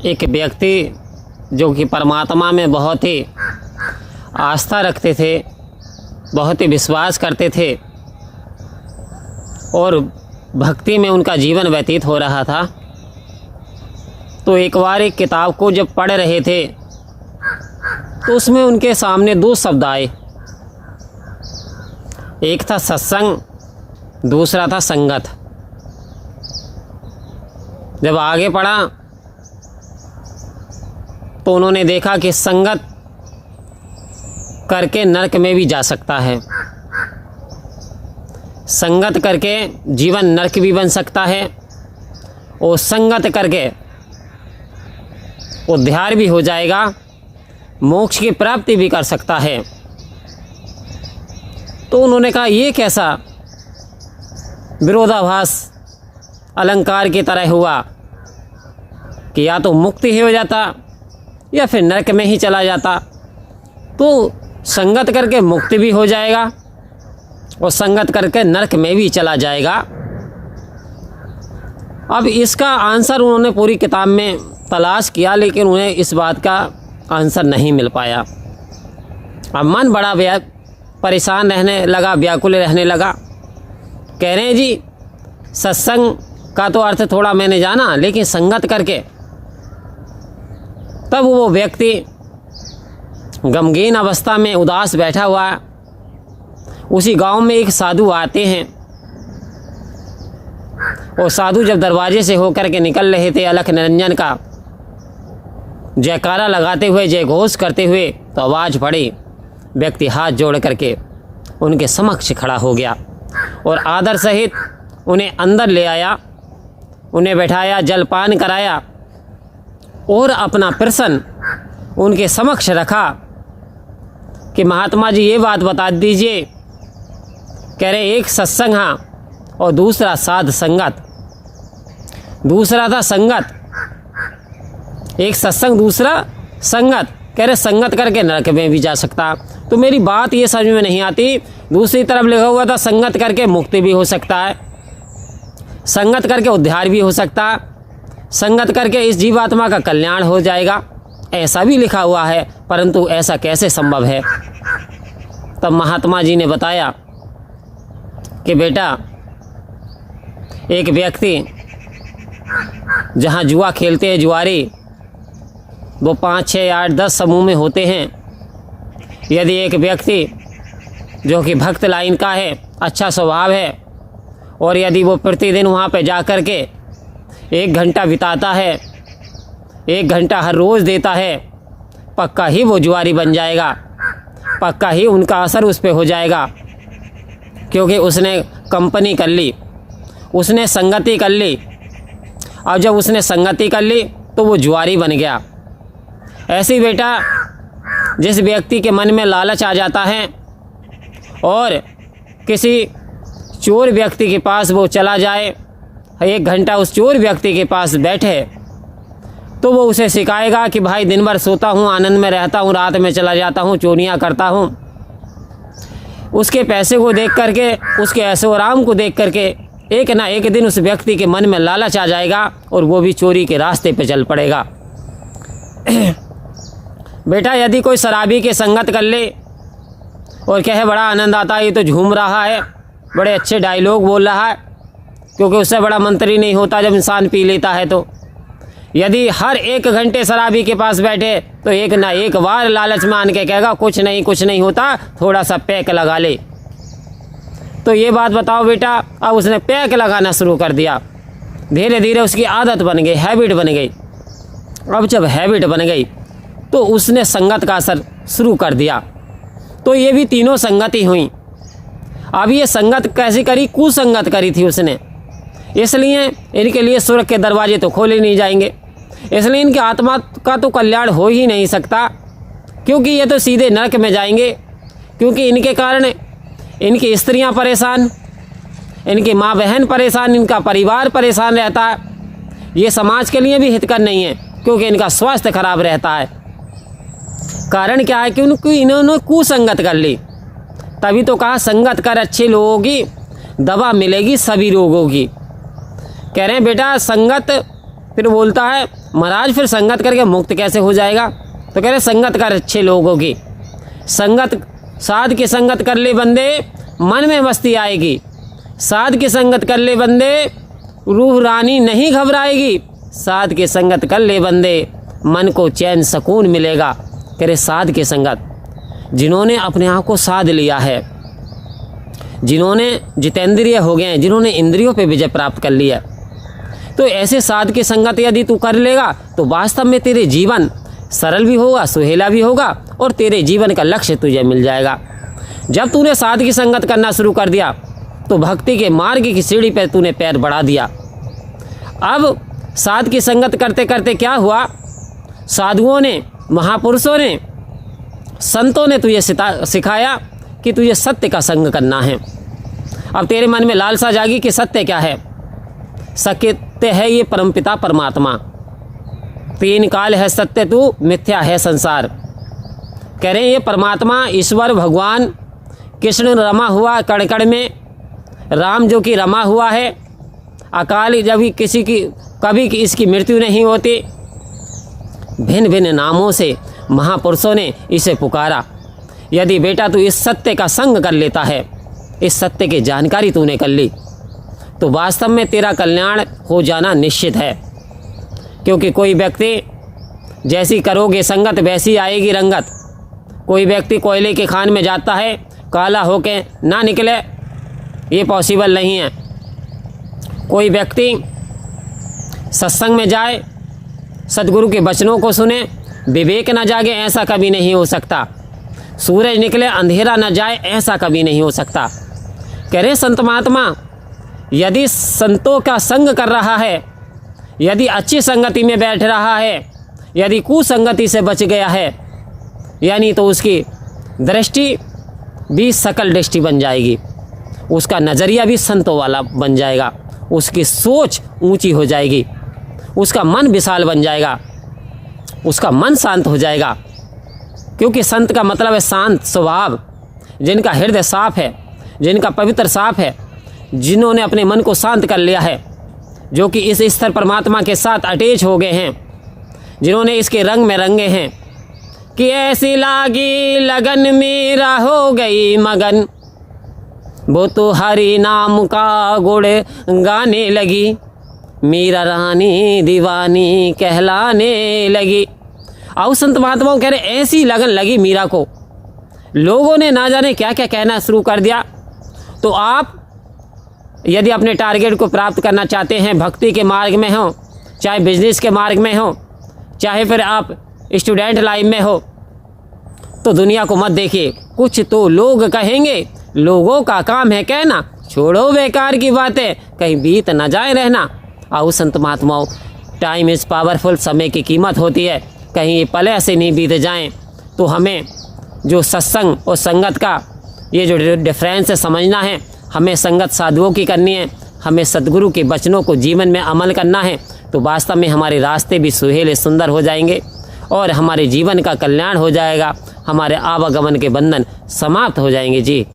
एक व्यक्ति जो कि परमात्मा में बहुत ही आस्था रखते थे, बहुत ही विश्वास करते थे और भक्ति में उनका जीवन व्यतीत हो रहा था। तो एक बार एक किताब को जब पढ़ रहे थे तो उसमें उनके सामने दो शब्द आए। एक था सत्संग, दूसरा था संगत। जब आगे पढ़ा तो उन्होंने देखा कि संगत करके नरक में भी जा सकता है, संगत करके जीवन नरक भी बन सकता है और संगत करके उद्धार भी हो जाएगा, मोक्ष की प्राप्ति भी कर सकता है। तो उन्होंने कहा ये कैसा विरोधाभास अलंकार की तरह हुआ कि या तो मुक्ति ही हो जाता या फिर नरक में ही चला जाता। तो संगत करके मुक्ति भी हो जाएगा और संगत करके नरक में भी चला जाएगा। अब इसका आंसर उन्होंने पूरी किताब में तलाश किया, लेकिन उन्हें इस बात का आंसर नहीं मिल पाया। अब मन बड़ा परेशान रहने लगा, व्याकुल रहने लगा। कह रहे हैं जी सत्संग का तो अर्थ थोड़ा मैंने जाना, लेकिन संगत करके। तब वो व्यक्ति गमगीन अवस्था में उदास बैठा हुआ, उसी गांव में एक साधु आते हैं और साधु जब दरवाजे से होकर के निकल रहे थे अलख निरंजन का जयकारा लगाते हुए, जय घोष करते हुए, तो आवाज़ पड़ी। व्यक्ति हाथ जोड़ करके उनके समक्ष खड़ा हो गया और आदर सहित उन्हें अंदर ले आया, उन्हें बैठाया, जलपान कराया और अपना प्रश्न उनके समक्ष रखा कि महात्मा जी ये बात बता दीजिए। कह रहे एक सत्संग हाँ और दूसरा साध संगत। दूसरा था संगत, एक सत्संग दूसरा संगत। कह रहे संगत करके नरक में भी जा सकता। तो मेरी बात ये समझ में नहीं आती। दूसरी तरफ लिखा हुआ था संगत करके मुक्ति भी हो सकता है, संगत करके उद्धार भी हो सकता है, संगत करके इस जीवात्मा का कल्याण हो जाएगा, ऐसा भी लिखा हुआ है। परंतु ऐसा कैसे संभव है? तब महात्मा जी ने बताया कि बेटा एक व्यक्ति जहाँ जुआ खेलते हैं जुआरी, वो 5, 6, 8, 10 समूह में होते हैं। यदि एक व्यक्ति जो कि भक्त लाइन का है, अच्छा स्वभाव है, और यदि वो प्रतिदिन वहाँ पे जा कर के 1 घंटा बिताता है, 1 घंटा हर रोज़ देता है, पक्का ही वो जुआरी बन जाएगा, पक्का ही उनका असर उस पर हो जाएगा। क्योंकि उसने कंपनी कर ली, उसने संगति कर ली, और जब उसने संगति कर ली तो वो जुआरी बन गया। ऐसे बेटा जिस व्यक्ति के मन में लालच आ जाता है और किसी चोर व्यक्ति के पास वो चला जाए, 1 घंटा उस चोर व्यक्ति के पास बैठे, तो वो उसे सिखाएगा कि भाई दिन भर सोता हूँ, आनंद में रहता हूँ, रात में चला जाता हूँ, चोरियाँ करता हूँ। उसके पैसे को देख करके, उसके ऐशो आराम को देख करके एक ना एक दिन उस व्यक्ति के मन में लालच आ जाएगा और वो भी चोरी के रास्ते पे चल पड़ेगा। बेटा यदि कोई शराबी के संगत कर ले और कहे बड़ा आनंद आता है, ये तो झूम रहा है, बड़े अच्छे डायलॉग बोल रहा है, क्योंकि उससे बड़ा मंत्री नहीं होता जब इंसान पी लेता है। तो यदि हर 1 घंटे शराबी के पास बैठे तो एक ना एक बार लालच मान के कहेगा कुछ नहीं होता, थोड़ा सा पैक लगा ले। तो ये बात बताओ बेटा, अब उसने पैक लगाना शुरू कर दिया, धीरे धीरे उसकी आदत बन गई, हैबिट बन गई। अब जब हैबिट बन गई तो उसने संगत का असर शुरू कर दिया। तो ये भी तीनों संगति हुई। अब ये संगत कैसी करी? कुसंगत करी थी उसने, इसलिए इनके लिए स्वर्ग के दरवाजे तो खोले नहीं जाएंगे, इसलिए इनकी आत्मा का तो कल्याण हो ही नहीं सकता, क्योंकि ये तो सीधे नरक में जाएंगे। क्योंकि इनके कारण इनकी स्त्रियां परेशान, इनकी माँ बहन परेशान, इनका परिवार परेशान रहता है। ये समाज के लिए भी हितकर नहीं है, क्योंकि इनका स्वास्थ्य खराब रहता है। कारण क्या है कि इन्होंने कुसंगत कर ली। तभी तो कहा संगत कर अच्छे लोगों की, दवा मिलेगी सभी रोगों की। कह रहे हैं बेटा संगत फिर बोलता है महाराज फिर संगत करके मुक्त कैसे हो जाएगा? तो कह रहे संगत कर अच्छे लोगों की, संगत साध की संगत कर ले बंदे मन में मस्ती आएगी, साध की संगत कर ले बंदे रूह रानी नहीं घबराएगी, साध की संगत कर ले बंदे मन को चैन सुकून मिलेगा। कह रहे साध की संगत, जिन्होंने अपने आप को साध लिया है, जिन्होंने जितेंद्रिय हो गए हैं, जिन्होंने इंद्रियों पे विजय प्राप्त कर लिया, तो ऐसे साध की संगत यदि तू कर लेगा तो वास्तव में तेरे जीवन सरल भी होगा, सुहेला भी होगा और तेरे जीवन का लक्ष्य तुझे मिल जाएगा। जब तूने साध की संगत करना शुरू कर दिया तो भक्ति के मार्ग की सीढ़ी पर तूने पैर बढ़ा दिया। अब साध की संगत करते करते क्या हुआ, साधुओं ने, महापुरुषों ने, संतों ने तुझे सिखाया कि तुझे सत्य का संग करना है। अब तेरे मन में लालसा जागी कि सत्य क्या है? सत्य है ये परमपिता परमात्मा, तीन काल है सत्य तू, मिथ्या है संसार। कह रहे हैं ये परमात्मा ईश्वर भगवान कृष्ण रमा हुआ कण में, राम जो कि रमा हुआ है, अकाल जब किसी की कभी इसकी मृत्यु नहीं होती। भिन्न भिन्न नामों से महापुरुषों ने इसे पुकारा। यदि बेटा तू इस सत्य का संग कर लेता है, इस सत्य की जानकारी तूने कर ली, तो वास्तव में तेरा कल्याण हो जाना निश्चित है। क्योंकि कोई व्यक्ति जैसी करोगे संगत वैसी आएगी रंगत। कोई व्यक्ति कोयले के खान में जाता है, काला होके ना निकले, ये पॉसिबल नहीं है। कोई व्यक्ति सत्संग में जाए, सद्गुरु के वचनों को सुने, विवेक न जागे, ऐसा कभी नहीं हो सकता। सूरज निकले अंधेरा न जाए, ऐसा कभी नहीं हो सकता। कह रहे संत महात्मा, यदि संतों का संग कर रहा है, यदि अच्छी संगति में बैठ रहा है, यदि कुसंगति से बच गया है, यानी तो उसकी दृष्टि भी सकल दृष्टि बन जाएगी, उसका नज़रिया भी संतों वाला बन जाएगा, उसकी सोच ऊंची हो जाएगी, उसका मन विशाल बन जाएगा, उसका मन शांत हो जाएगा। क्योंकि संत का मतलब है शांत स्वभाव, जिनका हृदय साफ है, जिनका पवित्र साफ है, जिन्होंने अपने मन को शांत कर लिया है, जो कि इस स्तर परमात्मा के साथ अटैच हो गए हैं, जिन्होंने इसके रंग में रंगे हैं कि ऐसी लागी लगन मेरा हो गई मगन, वो तो हरि नाम का गुण गाने लगी, मीरा रानी दीवानी कहलाने लगी। और संत महात्माओं कह रहे ऐसी लगन लगी मीरा को, लोगों ने ना जाने क्या क्या कहना शुरू कर दिया। तो आप यदि अपने टारगेट को प्राप्त करना चाहते हैं, भक्ति के मार्ग में हो, चाहे बिजनेस के मार्ग में हो, चाहे फिर आप स्टूडेंट लाइफ में हो, तो दुनिया को मत देखिए। कुछ तो लोग कहेंगे, लोगों का काम है कहना, छोड़ो बेकार की बातें, कहीं बीत न जाए रहना। आओ संत महात्माओं, टाइम इज़ पावरफुल, समय की कीमत होती है, कहीं ये पल ऐसे नहीं बीत जाएं। तो हमें जो सत्संग और संगत का ये जो डिफरेंस है समझना है। हमें संगत साधुओं की करनी है, हमें सद्गुरु के वचनों को जीवन में अमल करना है, तो वास्तव में हमारे रास्ते भी सुहेले सुंदर हो जाएंगे और हमारे जीवन का कल्याण हो जाएगा, हमारे आवागमन के बंधन समाप्त हो जाएंगे। जी।